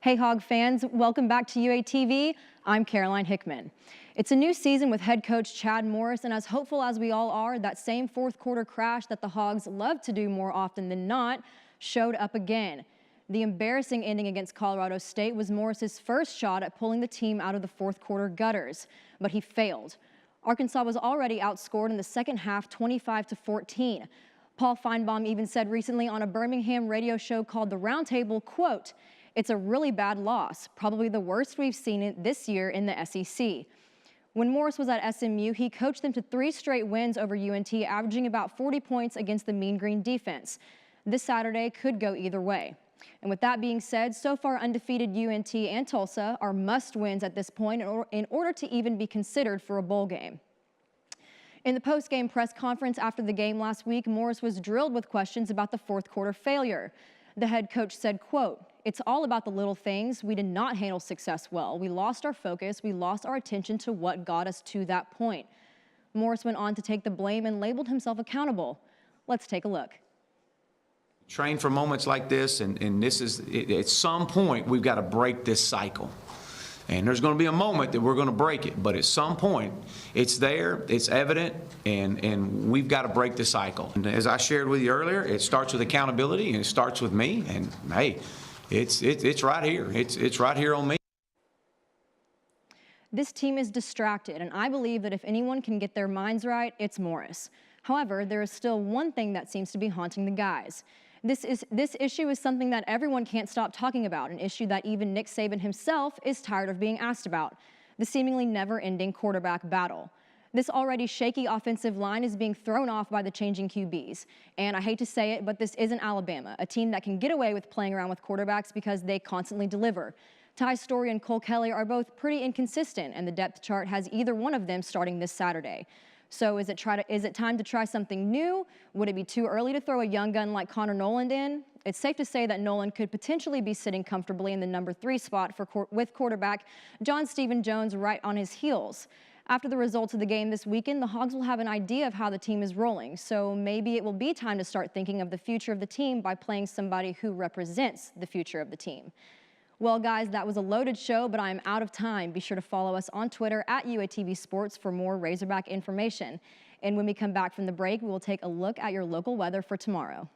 Hey Hog fans, welcome back to UATV. I'm Caroline Hickman. It's a new season with head coach Chad Morris, and as hopeful as we all are, that same fourth quarter crash that the Hogs love to do more often than not showed up again. The embarrassing ending against Colorado State was Morris's first shot at pulling the team out of the fourth quarter gutters, but he failed. Arkansas was already outscored in the second half 25-14. Paul Feinbaum even said recently on a Birmingham radio show called The Roundtable, quote, "It's a really bad loss, probably the worst we've seen it this year in the SEC." When Morris was at SMU, he coached them to 3 straight wins over UNT, averaging about 40 points against the Mean Green defense. This Saturday could go either way. And with that being said, so far undefeated UNT and Tulsa are must-wins at this point in order to even be considered for a bowl game. In the post-game press conference after the game last week, Morris was drilled with questions about the fourth quarter failure. The head coach said, quote, "It's all about the little things. We did not handle success well. We lost our focus. We lost our attention to what got us to that point." Morris went on to take the blame and labeled himself accountable. Let's take a look. Train for moments like this, and this is, at some point, we've got to break this cycle. And there's going to be a moment that we're going to break it, but at some point, it's there, it's evident, and we've got to break the cycle. And as I shared with you earlier, it starts with accountability, and it starts with me, and hey, it's right here. It's right here on me. This team is distracted, and I believe that if anyone can get their minds right, it's Morris. However, there is still one thing that seems to be haunting the guys. This issue is something that everyone can't stop talking about, an issue that even Nick Saban himself is tired of being asked about, the seemingly never-ending quarterback battle. This already shaky offensive line is being thrown off by the changing QBs. And I hate to say it, but this isn't Alabama, a team that can get away with playing around with quarterbacks because they constantly deliver. Ty Storey and Cole Kelly are both pretty inconsistent, and the depth chart has either one of them starting this Saturday. So is it time to try something new? Would it be too early to throw a young gun like Connor Noland in? It's safe to say that Noland could potentially be sitting comfortably in the number 3 spot with quarterback John Stephen Jones right on his heels. After the results of the game this weekend, the Hogs will have an idea of how the team is rolling. So maybe it will be time to start thinking of the future of the team by playing somebody who represents the future of the team. Well, guys, that was a loaded show, but I am out of time. Be sure to follow us on Twitter at UATV Sports for more Razorback information. And when we come back from the break, we will take a look at your local weather for tomorrow.